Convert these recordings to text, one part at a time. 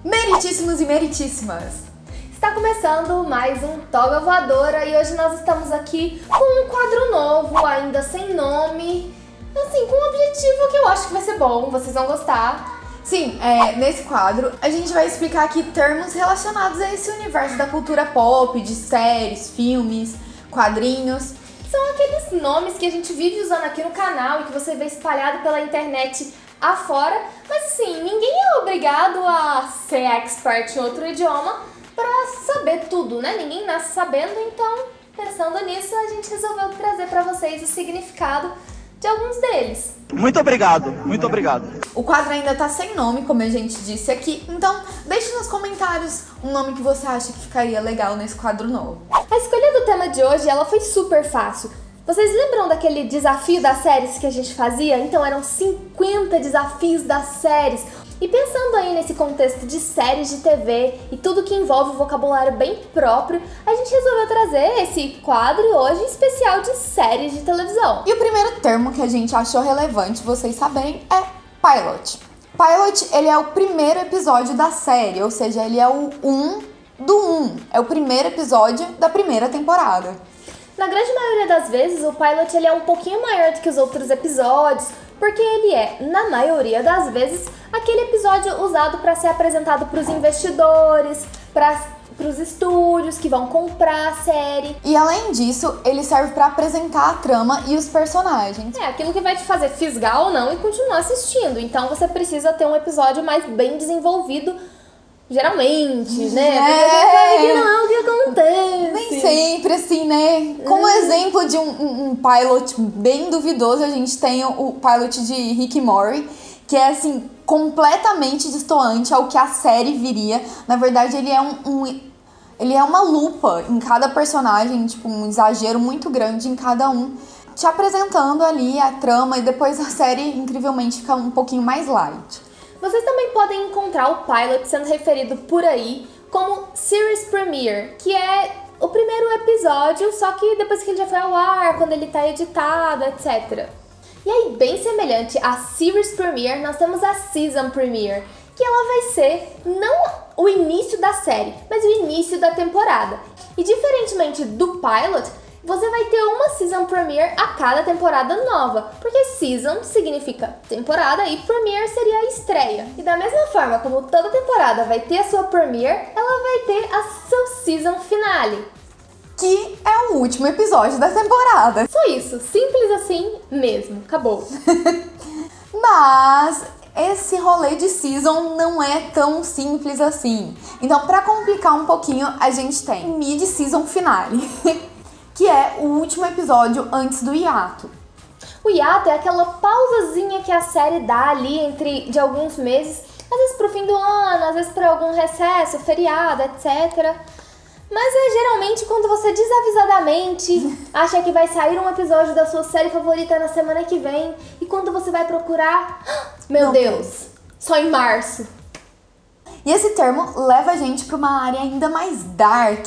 Meritíssimos e meritíssimas! Está começando mais um Toga Voadora e hoje nós estamos aqui com um quadro novo, ainda sem nome, assim, com um objetivo que eu acho que vai ser bom, vocês vão gostar. Sim, nesse quadro a gente vai explicar aqui termos relacionados a esse universo da cultura pop, de séries, filmes, quadrinhos. São aqueles nomes que a gente vive usando aqui no canal e que você vê espalhado pela internet afora, mas assim, ninguém é obrigado a ser expert em outro idioma para saber tudo, né? Ninguém nasce sabendo, então, pensando nisso, a gente resolveu trazer para vocês o significado de alguns deles. Muito obrigado, muito obrigado. O quadro ainda tá sem nome, como a gente disse aqui, então deixe nos comentários um nome que você acha que ficaria legal nesse quadro novo. A escolha do tema de hoje, ela foi super fácil. Vocês lembram daquele desafio das séries que a gente fazia? Então eram 50 desafios das séries. E pensando aí nesse contexto de séries de TV e tudo que envolve o vocabulário bem próprio, a gente resolveu trazer esse quadro hoje especial de séries de televisão. E o primeiro termo que a gente achou relevante vocês saberem é pilot. Pilot, ele é o primeiro episódio da série, ou seja, ele é o 1 do 1. É o primeiro episódio da primeira temporada. Na grande maioria das vezes, o pilot ele é um pouquinho maior do que os outros episódios, porque ele é, na maioria das vezes, aquele episódio usado para ser apresentado para os investidores, para os estúdios que vão comprar a série. E além disso, ele serve para apresentar a trama e os personagens. É aquilo que vai te fazer fisgar ou não e continuar assistindo. Então você precisa ter um episódio mais bem desenvolvido, geralmente, né? Porque não é o que acontece. Nem sempre, assim, né? Como exemplo de um pilot bem duvidoso, a gente tem o pilot de Rick e Morty, que é, assim, completamente destoante ao que a série viria. Na verdade, ele é ele é uma lupa em cada personagem, tipo, um exagero muito grande em cada um, te apresentando ali a trama, e depois a série, incrivelmente, fica um pouquinho mais light. Vocês também podem encontrar o pilot sendo referido por aí como Series Premiere, que é o primeiro episódio, só que depois que ele já foi ao ar, quando ele tá editado, etc. E aí, bem semelhante à Series Premiere, nós temos a Season Premiere, que ela vai ser não o início da série, mas o início da temporada. E diferentemente do pilot, você vai ter uma Season Premiere a cada temporada nova, porque Season significa temporada e Premiere seria a estreia. E da mesma forma como toda temporada vai ter a sua Premiere, ela vai ter a seu Season Finale, que é o último episódio da temporada. Só isso, simples assim mesmo, acabou. Mas esse rolê de season não é tão simples assim. Então, pra complicar um pouquinho, a gente tem mid-season finale, que é o último episódio antes do hiato. O hiato é aquela pausazinha que a série dá ali de alguns meses, às vezes pro fim do ano, às vezes para algum recesso, feriado, etc. Mas é geralmente quando você desavisadamente acha que vai sair um episódio da sua série favorita na semana que vem, e quando você vai procurar, meu Deus, só em março. E esse termo leva a gente para uma área ainda mais dark.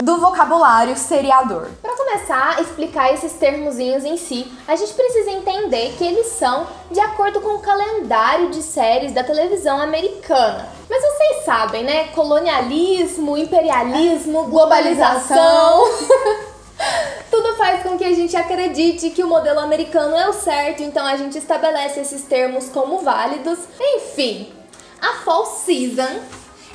Do vocabulário seriador. Para começar a explicar esses termozinhos em si, a gente precisa entender que eles são de acordo com o calendário de séries da televisão americana. Mas vocês sabem, né? Colonialismo, imperialismo, globalização. Tudo faz com que a gente acredite que o modelo americano é o certo, então a gente estabelece esses termos como válidos. Enfim, a Fall Season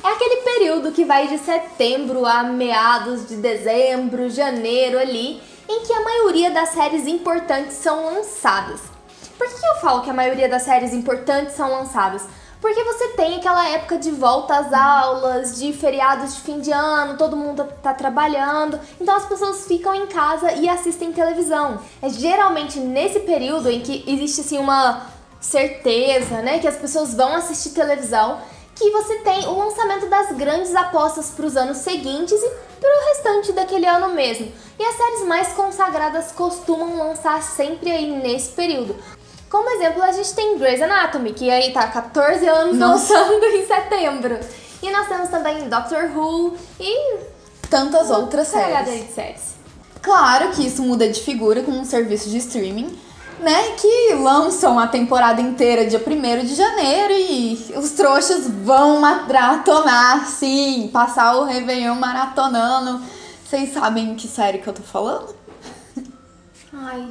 é aquele período que vai de setembro a meados de dezembro, janeiro ali, em que a maioria das séries importantes são lançadas. Por que eu falo que a maioria das séries importantes são lançadas? Porque você tem aquela época de volta às aulas, de feriados de fim de ano, todo mundo tá trabalhando, então as pessoas ficam em casa e assistem televisão. É geralmente nesse período em que existe assim uma certeza, né, que as pessoas vão assistir televisão, que você tem o lançamento das grandes apostas para os anos seguintes e para o restante daquele ano mesmo. E as séries mais consagradas costumam lançar sempre aí nesse período. Como exemplo, a gente tem Grey's Anatomy, que aí tá 14 anos lançando em setembro. E nós temos também Doctor Who e tantas outras séries. De séries. Claro que isso muda de figura com um serviço de streaming, né, que lançam a temporada inteira dia 1º de janeiro e os trouxas vão maratonar, sim, passar o Réveillon maratonando. Vocês sabem que série que eu tô falando? Ai,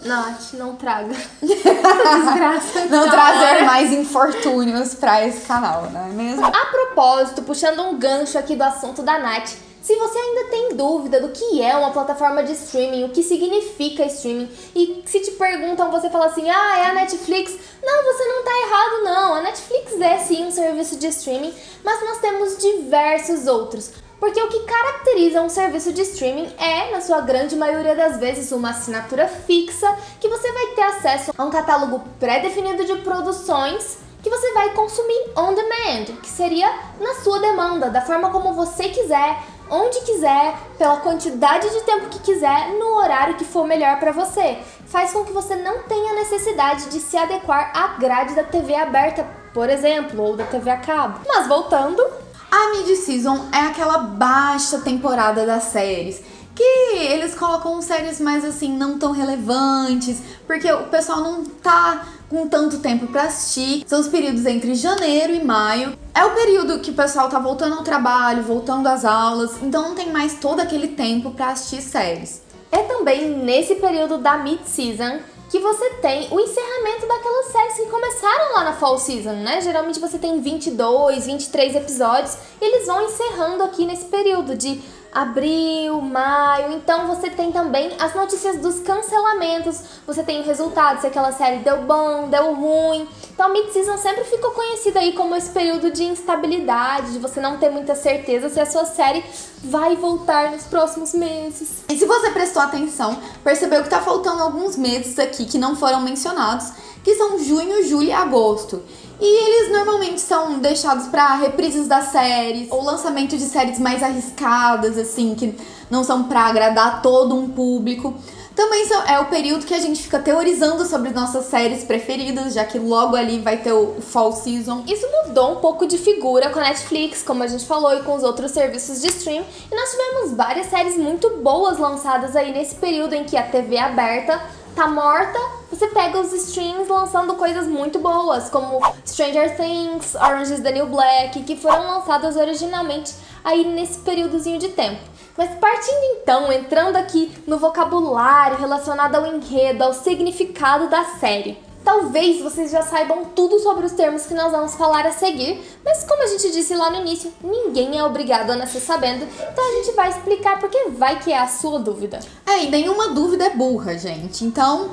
Nath, não traga desgraça. Não trazer mais infortúnios pra esse canal, não é mesmo? A propósito, puxando um gancho aqui do assunto da Nath, se você ainda tem dúvida do que é uma plataforma de streaming, o que significa streaming, e se te perguntam, você fala assim, ah, é a Netflix. Não, você não tá errado não, a Netflix é sim um serviço de streaming, mas nós temos diversos outros. Porque o que caracteriza um serviço de streaming é, na sua grande maioria das vezes, uma assinatura fixa, que você vai ter acesso a um catálogo pré-definido de produções que você vai consumir on demand, que seria na sua demanda, da forma como você quiser, onde quiser, pela quantidade de tempo que quiser, no horário que for melhor para você. Faz com que você não tenha necessidade de se adequar à grade da TV aberta, por exemplo, ou da TV a cabo. Mas voltando... A mid-season é aquela baixa temporada das séries, que eles colocam séries mais assim, não tão relevantes, porque o pessoal não tá com tanto tempo pra assistir. São os períodos entre janeiro e maio. É o período que o pessoal tá voltando ao trabalho, voltando às aulas, então não tem mais todo aquele tempo pra assistir séries. É também nesse período da mid-season que você tem o encerramento daquelas séries que começaram lá na fall season, né? Geralmente você tem 22, 23 episódios e eles vão encerrando aqui nesse período de abril, maio. Então você tem também as notícias dos cancelamentos, você tem o resultado, se aquela série deu bom, deu ruim. Então a mid-season sempre ficou conhecida aí como esse período de instabilidade, de você não ter muita certeza se a sua série vai voltar nos próximos meses. E se você prestou atenção, percebeu que tá faltando alguns meses aqui que não foram mencionados, que são junho, julho e agosto. E eles normalmente são deixados para reprises das séries, ou lançamento de séries mais arriscadas, assim, que não são para agradar todo um público. Também é o período que a gente fica teorizando sobre nossas séries preferidas, já que logo ali vai ter o fall season. Isso mudou um pouco de figura com a Netflix, como a gente falou, e com os outros serviços de stream. E nós tivemos várias séries muito boas lançadas aí nesse período em que a TV aberta tá morta. Você pega os streams lançando coisas muito boas, como Stranger Things, Orange is the New Black, que foram lançadas originalmente aí nesse períodozinho de tempo. Mas partindo então, entrando aqui no vocabulário relacionado ao enredo, ao significado da série. Talvez vocês já saibam tudo sobre os termos que nós vamos falar a seguir, mas como a gente disse lá no início, ninguém é obrigado a nascer sabendo, então a gente vai explicar porque vai que é a sua dúvida. E nenhuma dúvida é burra, gente, então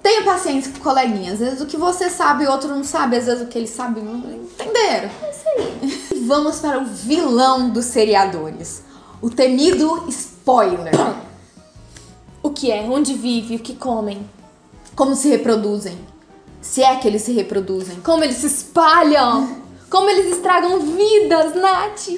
tenha paciência com o coleguinha. Às vezes o que você sabe o outro não sabe, às vezes o que ele sabe não entenderam. É isso aí. Vamos para o vilão dos seriadores, o temido spoiler. O que é? Onde vive? O que comem? Como se reproduzem? Se é que eles se reproduzem. Como eles se espalham? Como eles estragam vidas, Nath?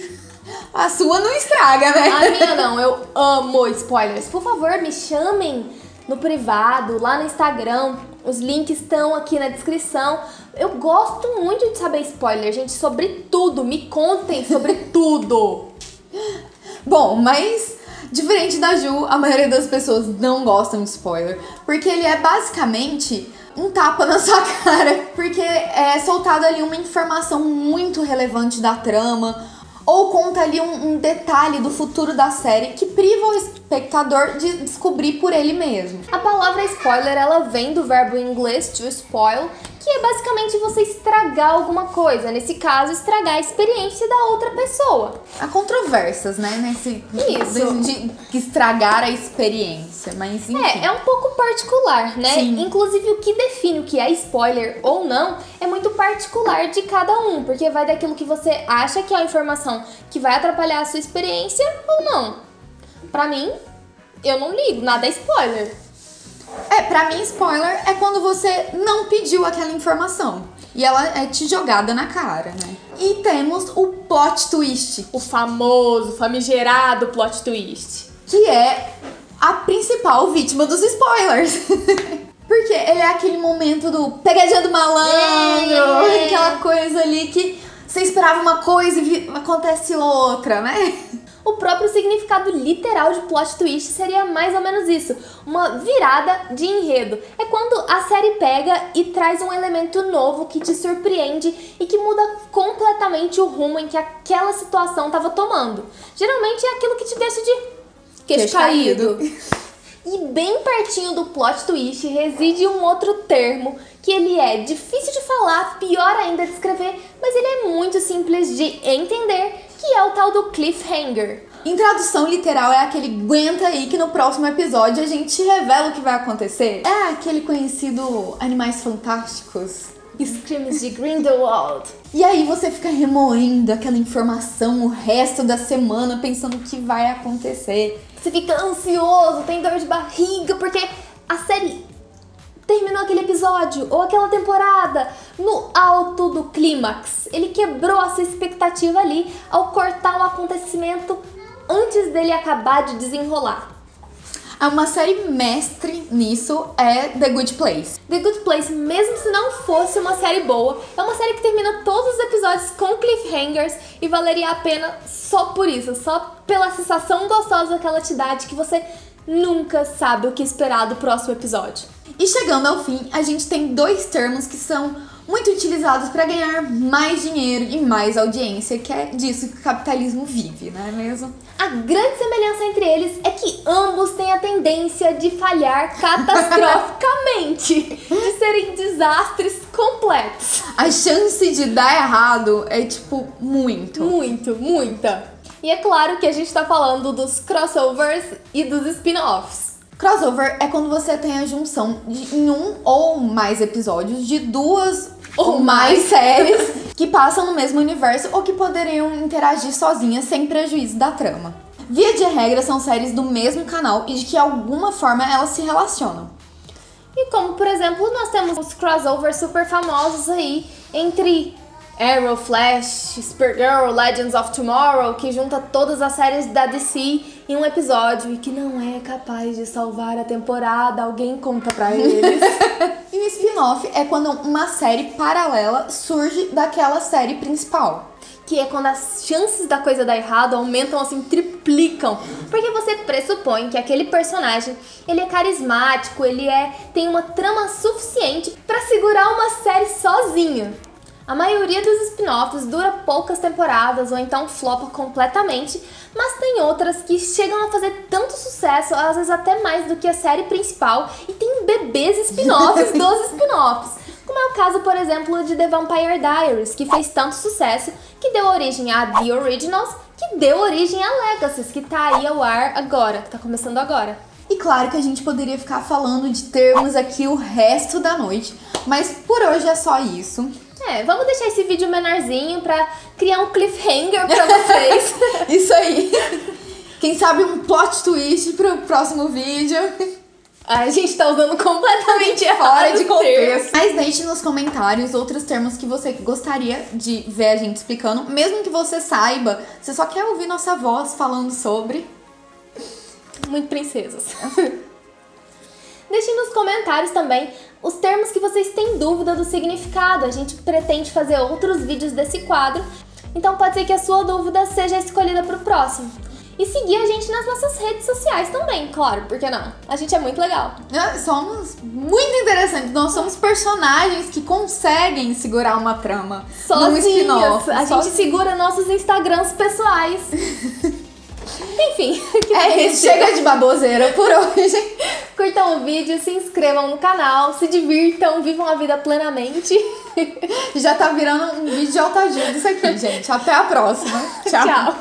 A sua não estraga, né? A minha não, eu amo spoilers. Por favor, me chamem no privado, lá no Instagram. Os links estão aqui na descrição. Eu gosto muito de saber spoiler, gente, sobre tudo. Me contem sobre tudo. Bom, mas diferente da Ju, a maioria das pessoas não gostam de spoiler, porque ele é basicamente um tapa na sua cara, porque é soltado ali uma informação muito relevante da trama, ou conta ali um detalhe do futuro da série que priva o espectador de descobrir por ele mesmo. A palavra spoiler, ela vem do verbo em inglês to spoil, que é basicamente você estragar alguma coisa. Nesse caso, estragar a experiência da outra pessoa. Há controvérsias, né, nesse Isso. de estragar a experiência, mas enfim. É um pouco particular, né? Sim. Inclusive, o que define o que é spoiler ou não é muito particular de cada um, porque vai daquilo que você acha que é uma informação que vai atrapalhar a sua experiência ou não. Pra mim, eu não ligo, nada é spoiler. Pra mim, spoiler é quando você não pediu aquela informação e ela é te jogada na cara, né? E temos o plot twist. O famoso, famigerado plot twist. Que é a principal vítima dos spoilers. Porque ele é aquele momento do pegadinha do malandro, aquela coisa ali que você esperava uma coisa e acontece outra, né? O próprio significado literal de plot twist seria mais ou menos isso, uma virada de enredo. É quando a série pega e traz um elemento novo que te surpreende e que muda completamente o rumo em que aquela situação estava tomando. Geralmente é aquilo que te deixa de queixo caído. E bem pertinho do plot twist reside um outro termo que ele é difícil de falar, pior ainda de escrever, mas ele é muito simples de entender, que é o tal do cliffhanger. Em tradução literal é aquele aguenta aí que no próximo episódio a gente revela o que vai acontecer. É aquele conhecido Animais Fantásticos. Screams de Grindelwald. E aí você fica remoendo aquela informação o resto da semana pensando o que vai acontecer. Você fica ansioso, tem dor de barriga, porque a série terminou aquele episódio ou aquela temporada no alto do clímax. Ele quebrou a sua expectativa ali ao cortar o acontecimento antes dele acabar de desenrolar. Uma série mestre nisso é The Good Place. The Good Place, mesmo se não fosse uma série boa, é uma série que termina todos os episódios com cliffhangers e valeria a pena só por isso, só pela sensação gostosa que ela te dá de que você nunca sabe o que esperar do próximo episódio. E chegando ao fim, a gente tem dois termos que são muito utilizados para ganhar mais dinheiro e mais audiência, que é disso que o capitalismo vive, não é mesmo? A grande semelhança entre eles é que ambos têm a tendência de falhar catastroficamente, de serem desastres completos. A chance de dar errado é, muita. E é claro que a gente tá falando dos crossovers e dos spin-offs. Crossover é quando você tem a junção em um ou mais episódios de duas ou mais séries que passam no mesmo universo ou que poderiam interagir sozinhas sem prejuízo da trama. Via de regra, são séries do mesmo canal e de que alguma forma elas se relacionam. E como, por exemplo, nós temos os crossovers super famosos aí entre Arrow, Flash, Supergirl, Legends of Tomorrow, que junta todas as séries da DC em um episódio e que não é capaz de salvar a temporada, alguém conta pra eles. E o spin-off é quando uma série paralela surge daquela série principal. Que é quando as chances da coisa dar errado aumentam, assim, triplicam. Porque você pressupõe que aquele personagem, ele é carismático, tem uma trama suficiente pra segurar uma série sozinho. A maioria dos spin-offs dura poucas temporadas ou então flopa completamente, mas tem outras que chegam a fazer tanto sucesso, às vezes até mais do que a série principal, e tem bebês spin-offs dos spin-offs. Como é o caso, por exemplo, de The Vampire Diaries, que fez tanto sucesso que deu origem a The Originals, que deu origem a Legacies, que tá aí ao ar agora, que tá começando agora. E claro que a gente poderia ficar falando de termos aqui o resto da noite, mas por hoje é só isso. Vamos deixar esse vídeo menorzinho pra criar um cliffhanger pra vocês. Isso aí. Quem sabe um plot twist pro próximo vídeo. A gente tá usando completamente fora de contexto. Mas deixe nos comentários outros termos que você gostaria de ver a gente explicando. Mesmo que você saiba, você só quer ouvir nossa voz falando sobre. Muito princesas. Deixem nos comentários também os termos que vocês têm dúvida do significado. A gente pretende fazer outros vídeos desse quadro, então pode ser que a sua dúvida seja escolhida para o próximo. E seguir a gente nas nossas redes sociais também, claro, por que não? A gente é muito legal. Somos muito interessantes. Nós somos personagens que conseguem segurar uma trama num spin-off. A gente segura nossos Instagrams pessoais. Enfim. Chega de baboseira por hoje. Curtam o vídeo, se inscrevam no canal, se divirtam, vivam a vida plenamente. Já tá virando um vídeo de autoajuda isso aqui, gente. Até a próxima. Tchau. Tchau.